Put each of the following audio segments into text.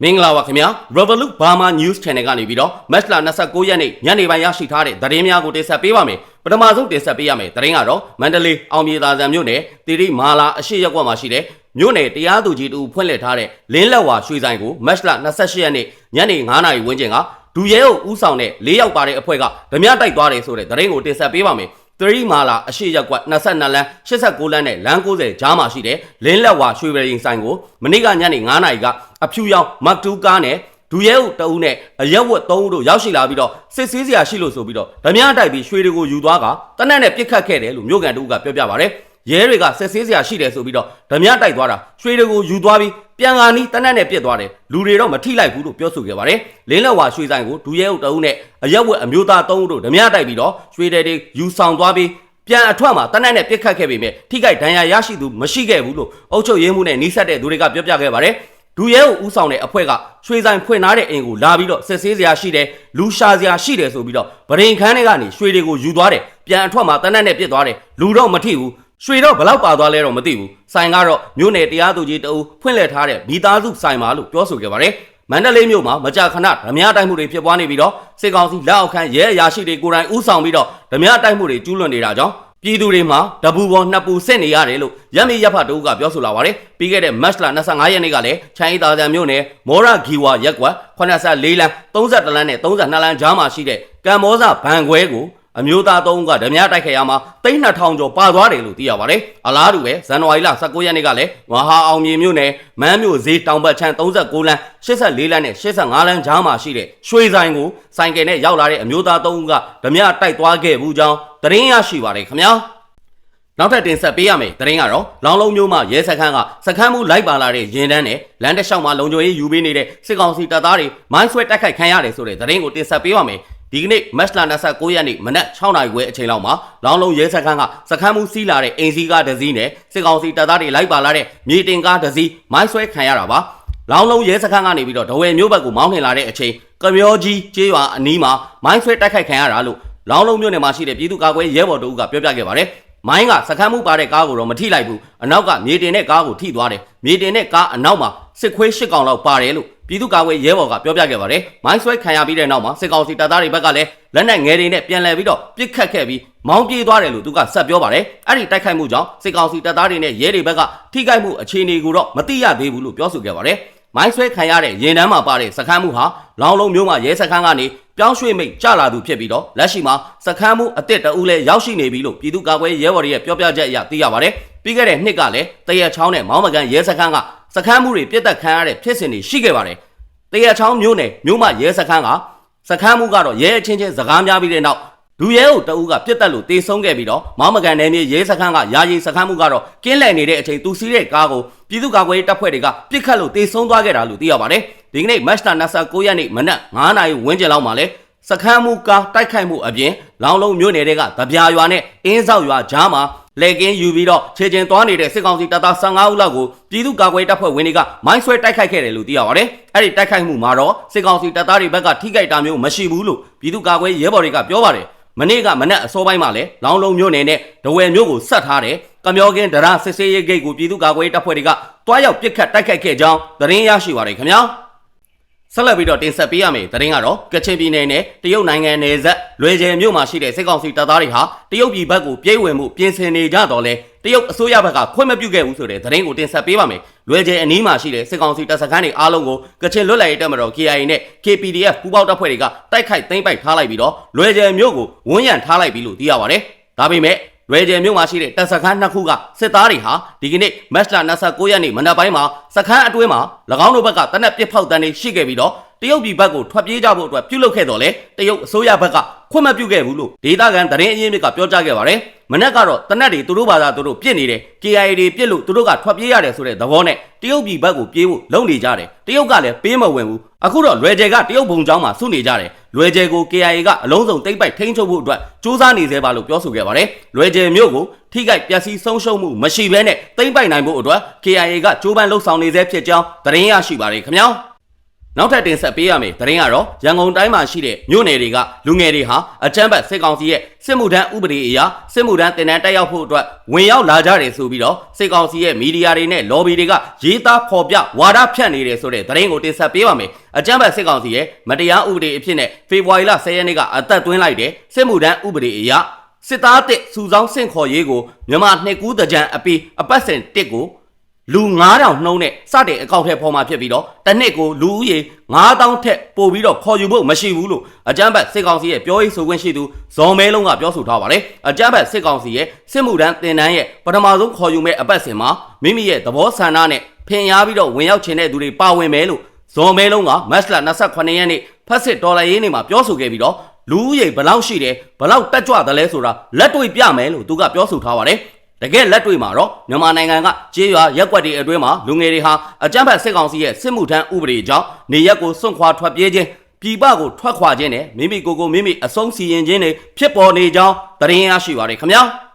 မင်္ဂလာပါခင်ဗျာ Revolut Burma News Channel ကနေပြီးတော့မတ်လ29ရက်နေ့ညနေပိုင်းရရှိထားတဲ့သတင်းများကိုတင်ဆက်ပေးပါမယ်ပထမဆုံးတင်ဆက်ပေးရမယ်သတင်းကတော့မန္တလေးအောင်မြေသာဆန်မြို့နယ်တိရိမာလာအရှိရပ်ကွက်မှာရှိတဲ့မြို့နယ်တရားသူကြီးတူဖွင့်လှစ်ထားတဲ့လင်းလက်ဝါရွှေဆိုင်ကိုမတ်လ28ရက်နေ့ညနေ9:00နာရီဝန်းကျင်ကဒူရဲအုပ်ဦးဆောင်တဲ့၄ယောက်ပါတဲ့အဖွဲ့ကဓမြတိုက်သွားတယ်ဆိုတဲ့သတင်းကိုတင်ဆက်ပေးပါမယ်တရီမာလာအရှိရက်ကွက်22လမ်း89လမ်းနဲ့လမ်း90ကြားမှာရှိတဲ့လင်းလက်ဝါရွှေပရင်ဆိုင်ကိုမနေ့ကညနေ9:00နာရီကအဖြူရောင်မတ်တူကားနဲ့ဒူရဲအုပ်တအုပ်နဲ့အရက်ဝတ်3ဦးတို့ရောက်ရှိလာပြီးတော့စစ်ဆေးစရာရှိလို့ဆိုပြီးတော့ဓမြတိုက်ပြီးရွှေတွေကိုယူသွားကတနက်နဲ့ပြစ်ခတ်ခဲ့တယ်လို့မြို့ကန်တူကပြောပြပါတယ်ရဲတွေကစစ်ဆေးစရာရှိတယ်ဆိုပြီးတော့ဓမြတိုက်သွားတာရွှေတွေကိုယူသွားပြီးပြန်ကာနီးတနက်နဲ့ပြစ်သွားတယ်လူတွေတော့မထိလိုက်ဘူးလို့ပြောဆိုခဲ့ပါတယ်လင်းလက်ဝါရွှေဆိုင်ကိုဒူရဲအုပ်တအုပ်နဲ့အရက်ဝတ်အမျိုးသား3ဦးတို့ဓမြတိုက်ပြီးတော့ရွှေတွေယူဆောင်သွားပြီးပြန်အထွက်မှာတနက်နဲ့ပြစ်ခတ်ခဲ့ပေမဲ့ထိခိုက်ဒဏ်ရာရရှိသူမရှိခဲ့ဘူးလို့အုပ်ချုပ်ရေးမှူးနဲ့နှိစက်တဲ့သူတွေကပြောပြခဲ့ပါတယ်ဒူရဲကိုဦးဆောင်တဲ့အဖွဲ့ကရွှေဆိုင်ဖွင့်ထားတဲ့အိမ်ကိုလာပြီးတော့စစ်ဆေးစရာရှိတယ်လူရှာစရာရှိတယ်ဆိုပြီးတော့ဗရင်ခန်းတွေကနေရွှေတွေကိုယူသွားတယ်ပြန်အထွက်မှာတနက်နဲ့ပြစ်သွားတယ်လူတော့မထိဘူးရွှေတော့ဘလောက်ပါသွားလဲတော့မသိဘူးဆိုင်ကတော့မြို့နယ်တရားသူကြီးတအုပ်ဖွင့်လှစ်ထားတဲ့မိသားစုဆိုင်ပါလို့ပြောဆိုခဲ့ပါတယ်မန္တလေးမြို့မှာမကြာခဏဓမြတိုက်မှုတွေဖြစ်ပွားနေပြီးတော့စစ်ကောင်စီလက်အောက်ခံရဲအရာရှိတွေကိုယ်တိုင်ဦးဆောင်ပြီးတော့ဓမြတိုက်မှုတွေကျူးလွန်နေတာကြောင့်ပြည်သူတွေမှာတပူပေါ်နှစ်ပူစစ်နေရတယ်လို့ရမီရပ်ဖတ်တို့ကပြောဆိုလာပါတယ်ပြီးခဲ့တဲ့မတ်လ25ရက်နေ့ကလည်းချိုင်းသာဆန်မြို့နယ်မောရဂီဝါရက်ကွက်84လမ်း32လမ်းနဲ့32လမ်းကြားမှာရှိတဲ့ကံမောဇဘန်ခွဲကိုအမျိုးသား3ဦးကဓမြတိုက်ခဲ့ရမှာ3,200ကျော်ပါသွားတယ်လို့သိရပါတယ်အလားတူပဲဇန်နဝါရီလ19ရက်နေ့ကလည်းမဟာအောင်မြေမြို့နယ်မန်းမြို့ဈေးတောင်ဘက်ချမ်း39လမ်း84လမ်းနဲ့85လမ်းကြားမှာရှိတဲ့ရွှေဆိုင်ကိုဆိုင်ကယ်နဲ့ရောက်လာတဲ့အမျိုးသား3ဦးကဓမြတိုက်သွားခဲ့ဘူးကြောင်းသတင်းရရှိပါတယ်ခင်ဗျာနောက်ထပ်တင်ဆက်ပေးရမယ်သတင်းကတော့လောင်းလုံးမျိုးမှာရဲစခန်းကစခန်းမှုလိုက်ပါလာတဲ့ရင်တန်းနဲ့လမ်းတစ်လျှောက်မှာလုံခြုံရေးယူပေးနေတဲ့စစ်ကောင်စီတပ်သားတွေမိုင်းဆွဲတိုက်ခိုက်ခံရတယ်ဆိုတဲ့သတင်းကိုတင်ဆက်ပေးပါမယ်ဒီကနေ့မတ်လ29ရက်နေ့မနက်6:00နာရီခွဲအချိန်လောက်မှာလောင်းလုံးရဲစခန်းကစခန်းမှုစီးလာတဲ့အင်စီကားတစ်စီးနဲ့စစ်ကောင်စီတပ်သားတွေလိုက်ပါလာတဲ့မြေတင်ကားတစ်စီးမိုင်းဆွဲခံရတာပါလောင်းလုံးရဲစခန်းကနေပြီးတော့ဒဝယ်မျိုးဘက်ကိုမောင်းနှင်လာတဲ့အချိန်ကမျောကြီးကျေးရွာအနီးမှာမိုင်းဆွဲတိုက်ခိုက်ခံရတာလို့လောင်းလုံးမြို့နယ်မှာရှိတဲ့ပြည်သူ့ကာကွယ်ရဲဘော်တို့ကပြောပြခဲ့ပါတယ်မိုင်းကစခန်းမှုပါတဲ့ကားကိုတော့မထိလိုက်ဘူးအနောက်ကမြေတင်တဲ့ကားကိုထိသွားတယ်မြေတင်တဲ့ကားအနောက်မှာစစ်ခွေး၈កောင်လောက်ပါတယ်လို့ပြည်သူ့ကာကွယ်ရဲဘော်ကပြောပြခဲ့ပါတယ်မိုင်းဆွဲခံရပြီးတဲ့နောက်မှာစစ်ကောင်စီတပ်သားတွေဘက်ကလည်းလက်နက်ငယ်တွေနဲ့ပြန်လည်ပြီးတော့ပစ်ခတ်ခဲ့ပြီးမောင်းပြေးသွားတယ်လို့သူကဆက်ပြောပါတယ်အဲ့ဒီတိုက်ခိုက်မှုကြောင့်စစ်ကောင်စီတပ်သားတွေနဲ့ရဲတွေဘက်ကထိခိုက်မှုအခြေအနေကိုတော့မသိရသေးဘူးလို့ပြောဆိုခဲ့ပါတယ်မိုင်းဆွဲခံရတဲ့ရင်တန်းမှာပါတဲ့စခန်းမှုဟာလောင်းလုံးမျိုးမှာရဲစခန်းကနေပြောင်းရွှေ့မိတ်ကြလာသူဖြစ်ပြီးတော့လက်ရှိမှာစခန်းမှုအစ်စ်တအူးလည်းရောက်ရှိနေပြီလို့ပြည်သူ့ကာကွယ်ရဲဘော်တွေရဲ့ပြောပြချက်အရသိရပါတယ်ပြီးခဲ့တဲ့နှစ်ကလည်းတရက်ချောင်းနဲ့မောင်းမကန်ရဲစခန်းကစခန်းမှုတွေပြစ်တက်ခံရတဲ့ဖြစ်စဉ်တွေရှိခဲ့ပါတယ်တရက်ချောင်းမျိုးနယ်မြို့မရဲစခန်းကစခန်းမှုကတော့ရဲအချင်းချင်းစကားများပြီးတဲ့နောက်ဒူရဲအုပ်တအူးကပြစ်တက်လို့တေဆုံးခဲ့ပြီးတော့မောင်းမကန်နယ်မြေရဲစခန်းကယာယီစခန်းမှုကတော့ကင်းလှည့်နေတဲ့အချိန်သူစီးတဲ့ကားကိုပြည်သူ့ကာကွယ်ရေးတပ်ဖွဲ့တွေကပြစ်ခတ်လို့တေဆုံးသွားခဲ့တာလို့သိရပါတယ်ဒီကနေ့မတ်လ29ရက်နေ့မနက်9:00နာရီဝန်းကျင်လောက်မှာလဲစခန်းမှုကားတိုက်ခိုက်မှုအပြင်လောင်းလုံးမြို့နယ်တွေကတပြာရွာနဲ့အင်းဆောက်ရွာကြားမှာလေကင်းယူပြီးတော့ခြေကျင်သွားနေတဲ့စစ်ကောင်စီတပ်သား15ဦးလောက်ကိုပြည်သူ့ကာကွယ်တပ်ဖွဲ့ဝင်တွေကမိုင်းဆွဲတိုက်ခိုက်ခဲ့တယ်လို့သိရပါတယ်။အဲ့ဒီတိုက်ခိုက်မှုမှာတော့စစ်ကောင်စီတပ်သားတွေဘက်ကထိခိုက်တာမျိုးမရှိဘူးလို့ပြည်သူ့ကာကွယ်ရဲဘော်တွေကပြောပါတယ်။မနေ့ကမနက်အစောပိုင်းမှာလည်းလောင်းလုံးမြို့နယ်နဲ့ဒဝယ်မြို့ကိုဆက်ထားတဲ့ကမျောကင်းဒရစစ်စေးရေးဂိတ်ကိုပြည်သူ့ကာကွယ်တပ်ဖွဲ့တွေကတွားရောက်ပစ်ခတ်တိုက်ခိုက်ခဲ့ကြောင်းသတင်းရရှိပါတယ်ခင်ဗျာ။ဆက်လက်ပြီးတော့တင်ဆက်ပေးရမယ်သတင်းကတော့ကချင်ပြည်နယ်နဲ့တရုတ်နိုင်ငံနယ်စပ်လွယ်ကျယ်မြို့မှာရှိတဲ့စစ်ကောင်စီတပ်သားတွေဟာတရုတ်ပြည်ဘက်ကိုပြေးဝင်မှုပြင်ဆင်နေကြတော့လဲတရုတ်အစိုးရဘက်ကခွင့်မပြုခဲ့ဘူးဆိုတဲ့သတင်းကိုတင်ဆက်ပေးပါမယ်လွယ်ကျယ်အနီးမှာရှိတဲ့စစ်ကောင်စီတပ်စခန်းတွေအားလုံးကိုကချင်လွတ်လပ်ရေးတပ်မတော် KIA နဲ့ KPDF ပူးပေါင်းတပ်ဖွဲ့တွေကတိုက်ခိုက်သိမ်းပိုက်ထားလိုက်ပြီးတော့လွယ်ကျယ်မြို့ကိုဝန်းရံထားလိုက်ပြီလို့သိရပါတယ်ဒါပေမဲ့လွယ်ကျယ်မြို့မှာရှိတဲ့တပ်စခန်း2ခုကစစ်သားတွေဟာဒီကနေ့မတ်လ29ရက်နေ့မနက်ပိုင်းမှာစခန်းအတွင်းမှာ၎င်းတို့ဘက်ကတနက်ပစ်ဖောက်တန်းတွေရှိခဲ့ပြီးတော့တရုတ်ပြည်ဘက်ကိုထွက်ပြေးကြဖို့အတွက်ပြုလုပ်ခဲ့တော့လေတရုတ်အစိုးရဘက်ကခွင့်မပြုခဲ့ဘူးလို့ဒေသခံသတင်းအရင်းမြစ်ကပြောကြားခဲ့ပါတယ်မနက်ကတော့တနက်တွေသူတို့ဘာသာသူတို့ပြစ်နေတယ် KIA တွေပြစ်လို့သူတို့ကထွက်ပြေးရတယ်ဆိုတဲ့သဘောနဲ့တရုတ်ပြည်ဘက်ကိုပြေးဖို့လုပ်နေကြတယ်တရုတ်ကလည်းပေးမဝင်ဘူးအခုတော့လွယ်ကျယ်ကတရုတ်ဘုံကျောင်းမှာစုနေကြတယ်လွယ်ကျယ်ကို KIA ကအလုံးစုံတိမ့်ပိုက်ထိန်းချုပ်ဖို့အတွက်စူးစမ်းနေသေးပါလို့ပြောဆိုခဲ့ပါတယ်လွယ်ကျယ်မြို့ကိုထိခိုက်ပျက်စီးဆုံးရှုံးမှုမရှိဘဲနဲ့တိမ့်ပိုက်နိုင်ဖို့အတွက် KIA ကကြိုးပမ်းလှုပ်ဆောင်နေသေးဖြစ်ကြောင်းသတင်းရရှိပါတယ်ခင်ဗျာ နောက်ထပ်တင်ဆက်ပေးရမယ်သတင်းကတော့ရန်ကုန်တိုင်းမှာရှိတဲ့မြို့နယ်တွေကလူငယ်တွေဟာအကြမ်းဖက်စစ်ကောင်စီရဲ့စစ်မှုထမ်းဥပဒေအရစစ်မှုထမ်းတင်တန်းတက်ရောက်ဖို့အတွက်ဝင်ရောက်လာကြတယ်ဆိုပြီးတော့စစ်ကောင်စီရဲ့မီဒီယာတွေနဲ့လော်ဘီတွေကရေးသားဖော်ပြဝါဒဖြန့်နေတယ်ဆိုတဲ့သတင်းကိုတင်ဆက်ပေးပါမယ်အကြမ်းဖက်စစ်ကောင်စီရဲ့မတရားဥပဒေအဖြစ်နဲ့ဖေဖော်ဝါရီလ10ရက်နေ့ကအသက်သွင်းလိုက်တဲ့စစ်မှုထမ်းဥပဒေအရစစ်သားတစ်စုဆောင်းဆင့်ခေါ်ရေးကိုမြန်မာနှစ်ကူးတကြံအပြီးအပတ်စဉ်တစ်ကိုလူ9000နှုန်းနဲ့စတဲ့အကောင့်ထဲပေါ်မှာဖြစ်ပြီးတော့တစ်နှစ်ကိုလူဦးရေ9000ထက်ပိုပြီးတော့ခေါ်ယူဖို့မရှိဘူးလို့အကြမ်းဖက်စစ်ကောင်စီရဲ့ပြောရေးဆိုခွင့်ရှိသူဇော်မဲလုံးကပြောဆိုထားပါတယ်အကြမ်းဖက်စစ်ကောင်စီရဲ့စစ်မှုထမ်းတင်တန်းရဲ့ပထမဆုံးခေါ်ယူမဲ့အပတ်စဉ်မှာမိမိရဲ့သဘောဆန္ဒနဲ့ဖင်ရားပြီးတော့ဝင်ရောက်ချင်တဲ့သူတွေပါဝင်မယ်လို့ဇော်မဲလုံးကမတ်လ28ရက်နေ့ဖက်စစ်ဒေါ်လာရေးနေ့မှာပြောဆိုခဲ့ပြီးတော့လူဦးရေဘယ်လောက်ရှိတယ်ဘယ်လောက်တက်ကြွတယ်လဲဆိုတာလက်တွေ့ပြမယ်လို့သူကပြောဆိုထားပါတယ်တကယ်လက်တွေ့မှာတော့မြန်မာနိုင်ငံကကြေးရွာရက်ကွက်တွေအတွင်းမှာလူငယ်တွေဟာအကြမ်းဖက်စစ်ကောင်စီရဲ့စစ်မှုထမ်းဥပဒေကြောင့်နေရက်ကိုစွန့်ခွာထွက်ပြေးခြင်းပြည်ပကိုထွက်ခွာခြင်းနဲ့မိမိကိုယ်မိမိအဆုံးစီရင်ခြင်းတွေဖြစ်ပေါ်နေကြောင်းသတင်းရရှိပါတယ်ခင်ဗျာ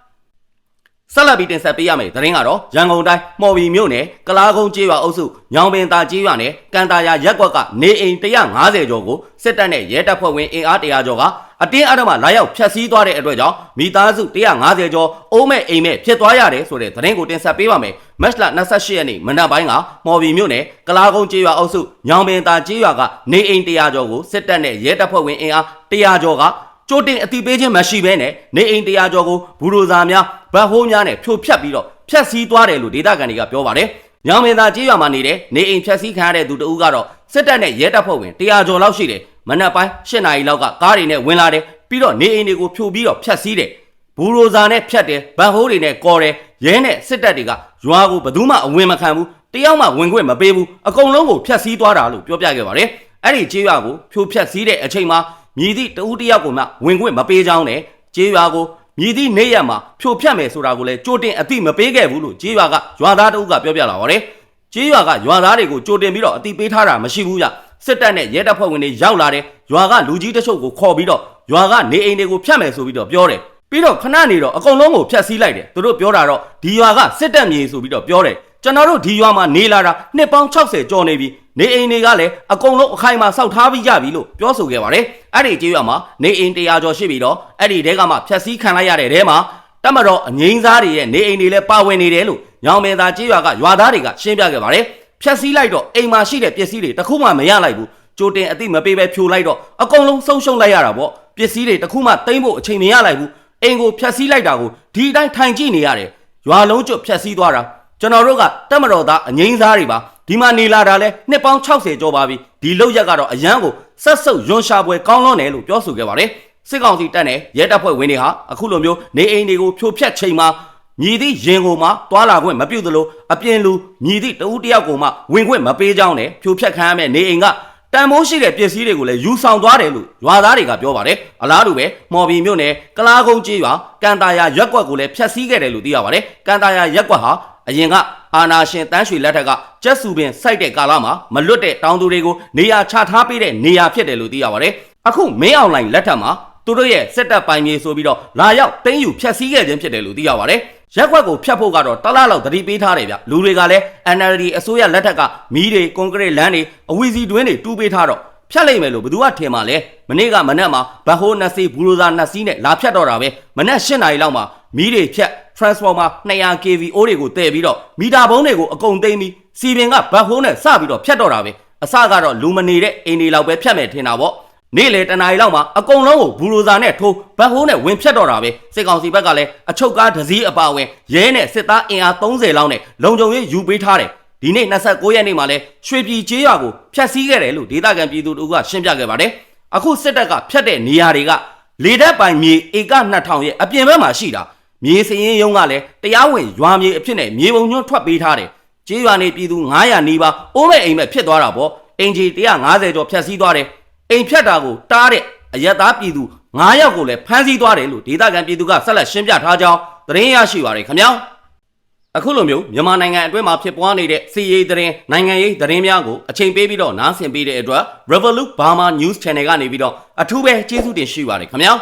ဆက်လက်ပြီးတင်ဆက်ပေးရမယ်သတင်းကတော့ရန်ကုန်တိုင်းမှော်ဘီမြို့နယ်ကလားကုန်းကျေးရွာအုပ်စုညောင်ပင်သာကျေးရွာနယ်ကန်တာယာရက်ကွက်ကနေအိမ်150ကျော်ကိုစစ်တပ်နဲ့ရဲတပ်ဖွဲ့ဝင်အင်အား100ကျော်ကအတင်းအဓမ္မလာရောက်ဖျက်ဆီးသွားတဲ့အတွက်ကြောင့်မိသားစု150ကျော်အိုးမဲ့အိမ်မဲ့ဖြစ်သွားရတယ်ဆိုတဲ့သတင်းကိုတင်ဆက်ပေးပါမယ်မတ်လ28ရက်နေ့မနက်ပိုင်းကမှော်ဘီမြို့နယ်ကလားကုန်းကျေးရွာအုပ်စုညောင်ပင်သာကျေးရွာကနေအိမ်100ကျော်ကိုစစ်တပ်နဲ့ရဲတပ်ဖွဲ့ဝင်အင်အား100ကျော်ကကြိုတင်အတိပေးခြင်းမရှိဘဲနဲ့နေအိမ်100ကျော်ကိုဘူရိုဇာများဗတ်ဟိုးများနဲ့ဖြိုဖျက်ပြီးတော့ဖျက်ဆီးသွားတယ်လို့ဒေသခံတွေကပြောပါတယ်။ညောင်မင်းသားကြေးရွာမှာနေတဲ့နေအိမ်ဖျက်ဆီးခံရတဲ့သူတဦးကတော့စစ်တပ်နဲ့ရဲတပ်ဖွဲ့ဝင်100ကျော်လောက်ရှိတယ်။မနက်ပိုင်း8နာရီလောက်ကကားတွေနဲ့ဝင်လာတယ်ပြီးတော့နေအိမ်တွေကိုဖြိုပြီးတော့ဖျက်ဆီးတယ်။ဘူရိုဇာနဲ့ဖျက်တယ်ဗတ်ဟိုးတွေနဲ့ကော်တယ်ရဲနဲ့စစ်တပ်တွေကရွာကိုဘယ်သူမှအဝင်မခံဘူးတယောက်မှဝင်ခွင့်မပေးဘူးအကုန်လုံးကိုဖျက်ဆီးသွားတာလို့ပြောပြခဲ့ပါတယ်။အဲ့ဒီကြေးရွာကိုဖြိုဖျက်ဆီးတဲ့အချိန်မှာမြည်သည့်တဦးတယောက်ကိုမှဝင်ခွင့်မပေးကြောင်းနဲ့ကြေးရွာကိုမြည်သည့်နေရမှာဖြိုဖျက်မယ်ဆိုတာကိုလည်းကြိုတင်အသိမပေးခဲ့ဘူးလို့ကြေးရွာကရွာသားတဦးကပြောပြလာပါတယ်။ကြေးရွာကရွာသားတွေကိုကြိုတင်ပြီးတော့အသိပေးထားတာမရှိဘူးကြ။စစ်တပ်နဲ့ရဲတပ်ဖွဲ့ဝင်တွေရောက်လာတယ်။ရွာကလူကြီးတချို့ကိုခေါ်ပြီးတော့ရွာကနေအိမ်တွေကိုဖျက်မယ်ဆိုပြီးတော့ပြောတယ်။ပြီးတော့ခဏနေတော့အကုန်လုံးကိုဖျက်ဆီးလိုက်တယ်။သူတို့ပြောတာတော့ဒီရွာကစစ်တပ်မြေဆိုပြီးတော့ပြောတယ်။ကျွန်တော်တို့ဒီရွာမှာနေလာတာနှစ်ပေါင်း60ကျော်နေပြီနေအိမ်တွေကလည်းအကုန်လုံးအခိုင်အမာစောက်ထားပြီးကြပြီလို့ပြောဆိုခဲ့ပါတယ်အဲ့ဒီကြေးရွာမှာနေအိမ်100ကျော်ရှိပြီးတော့အဲ့ဒီတဲကမှဖျက်ဆီးခံလိုက်ရတဲ့တဲမှာတမတော်အငိမ့်စားတွေရဲ့နေအိမ်တွေလည်းပါဝင်နေတယ်လို့ညောင်မင်းသားကြေးရွာကရွာသားတွေကရှင်းပြခဲ့ပါတယ်ဖျက်ဆီးလိုက်တော့အိမ်မှာရှိတဲ့ပစ္စည်းတွေတခုမှမရလိုက်ဘူးကြိုတင်အသိမပေးပဲဖြိုလိုက်တော့အကုန်လုံးဆုံးရှုံးလိုက်ရတာပေါ့ပစ္စည်းတွေတခုမှသိမ်းဖို့အချိန်မရလိုက်ဘူးအိမ်ကိုဖျက်ဆီးလိုက်တာကိုဒီအတိုင်းထိုင်ကြည့်နေရတယ်ရွာလုံးကျွတ်ဖျက်ဆီးသွားတာကျွန်တော်တို့ကတမတော်သားအငိမ့်စားတွေပါဒီမှာနေလာတာလဲနှစ်ပေါင်း60ကျော်ပါပြီဒီလောက်ရက်ကတော့အရန်ကိုဆက်ဆုပ်ရွံရှာပွဲကောင်းလွန်းတယ်လို့ပြောဆိုခဲ့ပါတယ်စစ်ကောင်စီတပ်နဲ့ရဲတပ်ဖွဲ့ဝင်တွေဟာအခုလိုမျိုးနေအိမ်တွေကိုဖြိုဖျက်ချိန်မှာမြည်သည့်ရင်ကိုမှတွာလာခွင့်မပြုသလိုအပြင်လူမြည်သည့်တဦးတယောက်ကိုမှဝင်ခွင့်မပေးကြောင်းနဲ့ဖြိုဖျက်ခံရမဲ့နေအိမ်ကတန်မိုးရှိတဲ့ပစ္စည်းတွေကိုလည်းယူဆောင်သွားတယ်လို့ရွာသားတွေကပြောပါတယ်အလားတူပဲမော်ဘီမြို့နယ်ကလားကုန်းကျေးရွာကန်တာယာရက်ကွက်ကိုလည်းဖျက်ဆီးခဲ့တယ်လို့သိရပါတယ်ကန်တာယာရက်ကွက်ဟာအရင်ကအာနာရှင်တန်းရွှေလက်ထက်ကကျက်စုပင်စိုက်တဲ့ကာလမှာမလွတ်တဲ့တောင်သူတွေကိုနေရာချထားပေးတဲ့နေရာဖြစ်တယ်လို့သိရပါတယ်အခုမင်းအွန်လိုင်းလက်ထက်မှာသူတို့ရဲ့စစ်တပ်ပိုင်မြေဆိုပြီးတော့လာရောက်တင်းယူဖျက်ဆီးခဲ့ခြင်းဖြစ်တယ်လို့သိရပါတယ်ရက်ခွက်ကိုဖျက်ဖို့ကတော့တလားလောက်သတိပေးထားတယ်ဗျလူတွေကလည်း NLD အစိုးရလက်ထက်ကမီးတွေကွန်ကရစ်လမ်းတွေအဝီစီတွင်းတွေတူးပေးထားတော့ဖြတ်လိုက်မယ်လို့ဘယ်သူကထင်မှာလဲမနေ့ကမနက်မှာဘတ်ဟိုးနှစ်စီးဘူရိုဇာနှစ်စီးနဲ့လာဖြတ်တော့တာပဲမနက်8နာရီလောက်မှာမီးတွေဖြတ် transformer 200 kVO တွေကိုတည်ပြီးတော့မီတာဘုံတွေကိုအကုန်သိမ်းပြီးစီပင်ကဘတ်ဟိုးနဲ့စပြီးတော့ဖြတ်တော့တာပဲအစကတော့လူမနေတဲ့အိမ်တွေလောက်ပဲဖြတ်မယ်ထင်တာပေါ့နေ့လေတနာရီလောက်မှာအကုန်လုံးကိုဘူရိုဇာနဲ့ထိုးဘတ်ဟိုးနဲ့ဝင်ဖြတ်တော့တာပဲစစ်ကောင်စီဘက်ကလည်းအချုပ်ကားဒဇီးအပါဝင်ရဲနဲ့စစ်သားအင်အား30လောက်နဲ့လုံခြုံရေးယူပေးထားတယ်ဒီနေ့29ရက်နေ့မှာလဲရွှေပြည်ကျေးရွာကိုဖျက်ဆီးခဲ့တယ်လို့ဒေသခံပြည်သူတို့ကရှင်းပြခဲ့ပါတယ်အခုစစ်တပ်ကဖျက်တဲ့နေရာတွေကလေတပ်ပိုင်မြေဧက2000ရဲ့အပြင်ဘက်မှာရှိတာမြေစရင်ရုံးကလည်းတရားဝင်ရွာမြေအဖြစ်နဲ့မြေပုံညွှန်းထွက်ပေးထားတယ်ကျေးရွာနေပြည်သူ900နီးပါးအိုးမဲ့အိမ်မဲ့ဖြစ်သွားတာပေါ့အင်ဂျီ150ကျော်ဖျက်ဆီးသွားတယ်အိမ်ဖြတ်တာကိုတားတဲ့အရက်သားပြည်သူ9ယောက်ကိုလည်းဖမ်းဆီးသွားတယ်လို့ဒေသခံပြည်သူကဆက်လက်ရှင်းပြထားကြောင်းသတင်းရရှိပါရခင်ဗျာအခုလိုမျိုးမြန်မာနိုင်ငံအတွင်းမှာဖြစ်ပွားနေတဲ့စီရေးသတင်းနိုင်ငံရေးသတင်းများကိုအချိန်ပေးပြီးတော့နားဆင်ပေးတဲ့အတွက် Revolut Burma News Channel ကနေပြီးတော့အထူးပဲကျေးဇူးတင်ရှိပါတယ်ခင်ဗျာ